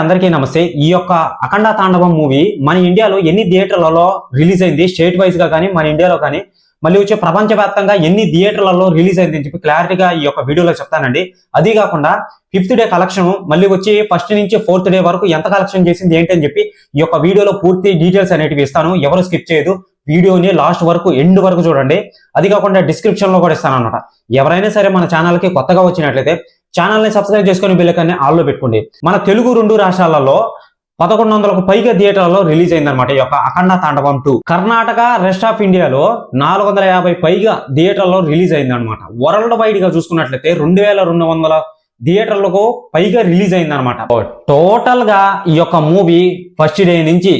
అందరికీ నమస్తే. ఈ యొక్క అఖండ తాండవం మూవీ మన ఇండియాలో ఎన్ని థియేటర్లలో రిలీజ్ అయింది, స్టేట్ వైజ్ గా కానీ మన ఇండియాలో కానీ మళ్ళీ వచ్చే ప్రపంచవ్యాప్తంగా ఎన్ని థియేటర్లలో రిలీజ్ అయింది అని చెప్పి క్లారిటీగా ఈ యొక్క వీడియోలో చెప్తానండి. అది కాకుండా 5th డే కలెక్షన్ మళ్ళీ వచ్చి 1st నుంచి 4th డే వరకు ఎంత కలెక్షన్ చేసింది ఏంటి అని చెప్పి ఈ యొక్క వీడియోలో పూర్తి డీటెయిల్స్ అనేటివి ఇస్తాను. ఎవరు స్కిప్ చేయదు, వీడియోని లాస్ట్ వరకు ఎండ్ వరకు చూడండి. అది కాకుండా డిస్క్రిప్షన్ లో కూడా ఇస్తాను అనమాట. ఎవరైనా సరే మన ఛానల్ కి కొత్తగా వచ్చినట్లయితే ఛానల్ ని సబ్స్క్రైబ్ చేసుకుని బెల్ ఐకాన్ ని ఆల్ లో పెట్టుకోండి. మన తెలుగు 2 రాష్ట్రాలలో 1100కు పైగా థియేటర్లలో రిలీజ్ అయిందనమాట ఈ యొక్క అఖండ తాండవం 2. కర్ణాటక, రెస్ట్ ఆఫ్ ఇండియాలో 450 పైగా థియేటర్లో రిలీజ్ అయిందనమాట. వరల్డ్ వైడ్ గా చూసుకున్నట్లయితే 2200 థియేటర్లకు పైగా రిలీజ్ అయిందనమాట. టోటల్ గా ఈ యొక్క మూవీ 1st డే నుంచి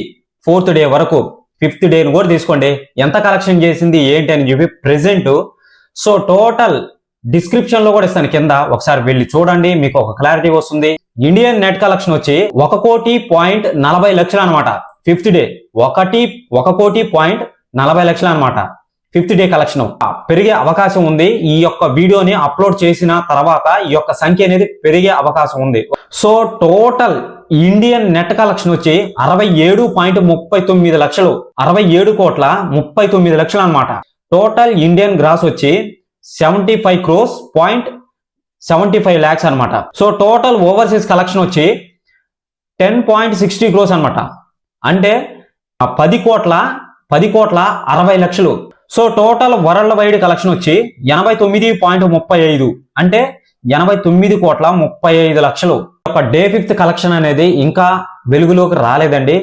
4th డే వరకు 5th డేని కూడా తీసుకోండి, ఎంత కలెక్షన్ చేసింది ఏంటి అని చెప్పి ప్రెసెంట్. సో టోటల్ డిస్క్రిప్షన్ లో కూడా ఇస్తాను, కింద ఒకసారి వెళ్ళి చూడండి, మీకు ఒక క్లారిటీ వస్తుంది. ఇండియన్ నెట్ కలెక్షన్ వచ్చి 1,40,40,00,000 అనమాట. 5th డే 1,40,40,00,000 అనమాట. 5th డే కలెక్షన్ పెరిగే అవకాశం ఉంది. ఈ యొక్క వీడియోని అప్లోడ్ చేసిన తర్వాత ఈ యొక్క సంఖ్య అనేది పెరిగే అవకాశం ఉంది. So total Indian net collection వచ్చి 67.39 లక్షలు, 67 కోట్ల 39 లక్షలు అనమాట. టోటల్ ఇండియన్ గ్రాస్ వచ్చి 75 crores.75 lakhs అనమాట. సో టోటల్ ఓవర్సీస్ కలెక్షన్ వచ్చి 10.60 crores అనమాట. అంటే 10 కోట్ల 60 లక్షలు. So total world wide collection వచ్చి 89.35, అంటే 89.35 లక్షలు. ఒక డే 5th కలెక్షన్ అనేది ఇంకా వెలుగులోకి రాలేదండి.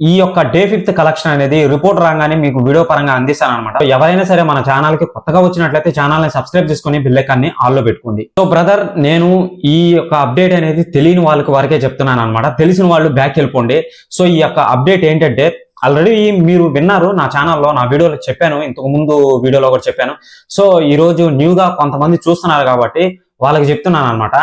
ఈ యొక్క డే 5th కలెక్షన్ అనేది రిపోర్ట్ రాగానే మీకు వీడియో పరంగా అందిస్తాను అనమాట. ఎవరైనా సరే మన ఛానల్ కి కొత్తగా వచ్చినట్లయితే ఛానల్ ని సబ్స్క్రైబ్ చేసుకుని బెల్ ఐకాన్ ని ఆల్ లో పెట్టుకోండి. సో బ్రదర్, నేను ఈ యొక్క అప్డేట్ అనేది తెలియని వరకే చెప్తున్నాను అనమాట. తెలిసిన వాళ్ళు బ్యాక్ వెళ్ళిపోండి. సో ఈ యొక్క అప్డేట్ ఏంటంటే, ఆల్రెడీ మీరు విన్నారు, నా ఛానల్లో నా వీడియోలో చెప్పాను, ఇంతకు ముందు వీడియోలో కూడా చెప్పాను. సో ఈ రోజు న్యూగా కొంతమంది చూస్తున్నారు కాబట్టి వాళ్ళకి చెప్తున్నాను అనమాట.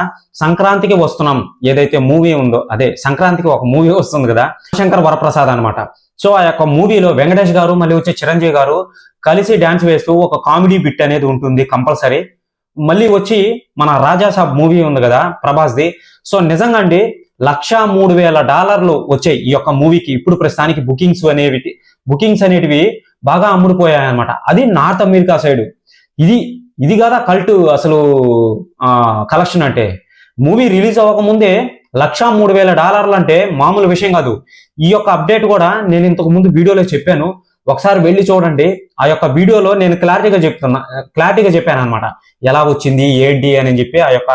సంక్రాంతికి వస్తున్నాం, ఏదైతే మూవీ ఉందో అదే సంక్రాంతికి ఒక మూవీ వస్తుంది కదా, శంకర్ వరప్రసాద్ అనమాట. సో ఆ యొక్క మూవీలో వెంకటేష్ గారు మళ్ళీ వచ్చి చిరంజీవి గారు కలిసి డాన్స్ వేస్తూ ఒక కామెడీ బిట్ అనేది ఉంటుంది కంపల్సరీ. మళ్ళీ వచ్చి మన రాజాసాబ్ మూవీ ఉంది కదా ప్రభాస్ది. సో నిజంగా అండి $103,000 వచ్చాయి ఈ యొక్క మూవీకి. ఇప్పుడు ప్రస్తుతానికి బుకింగ్స్ అనేటివి బాగా అమ్ముడుపోయాయి అనమాట. అది నార్త్ అమెరికా సైడ్. ఇది కదా కల్ట్ అసలు కలెక్షన్ అంటే. మూవీ రిలీజ్ అవ్వకముందే $103,000 అంటే మామూలు విషయం కాదు. ఈ యొక్క అప్డేట్ కూడా నేను ఇంతకు ముందు వీడియోలో చెప్పాను, ఒకసారి వెళ్ళి చూడండి. ఆ యొక్క వీడియోలో నేను క్లారిటీగా చెప్పాను అనమాట, ఎలా వచ్చింది ఏంటి అని చెప్పి. ఆ యొక్క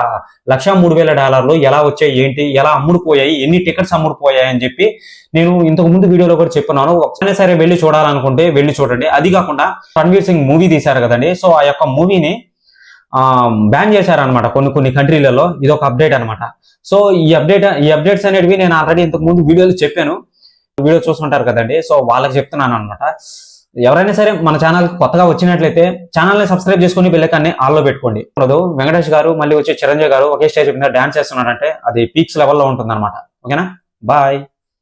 $103,000 ఎలా వచ్చాయి ఏంటి, ఎలా అమ్ముడుపోయాయి, ఎన్ని టికెట్స్ అమ్ముడుపోయాయి అని చెప్పి నేను ఇంతకు ముందు వీడియోలో కూడా చెప్పున్నాను. ఒకసారి సరే వెళ్ళి చూడాలనుకుంటే వెళ్ళి చూడండి. అది కాకుండా రణ్వీర్ సింగ్ మూవీ తీశారు కదండి. సో ఆ యొక్క మూవీని బ్యాన్ చేశారనమాట కొన్ని కంట్రీలలో. ఇది ఒక అప్డేట్ అనమాట. సో ఈ అప్డేట్స్ అనేటివి నేను ఆల్రెడీ ఇంతకు ముందు వీడియోలో చెప్పాను, వీడియో చూస్తుంటారు కదండి. సో వాళ్ళకి చెప్తున్నాను అనమాట. ఎవరైనా సరే మన ఛానల్ కొత్తగా వచ్చినట్లయితే ఛానల్ ని సబ్స్క్రైబ్ చేసుకుని బెల్ ఐకాన్ ని ఆల్ లో పెట్టుకోండి. వెంకటేష్ గారు మళ్ళీ వచ్చి చిరంజీవి గారు ఒకే స్టేజ్ మీద డాన్స్ చేస్తున్నారంటే అది పీక్స్ లెవెల్లో ఉంటుంది అనమాట. ఓకేనా, బాయ్.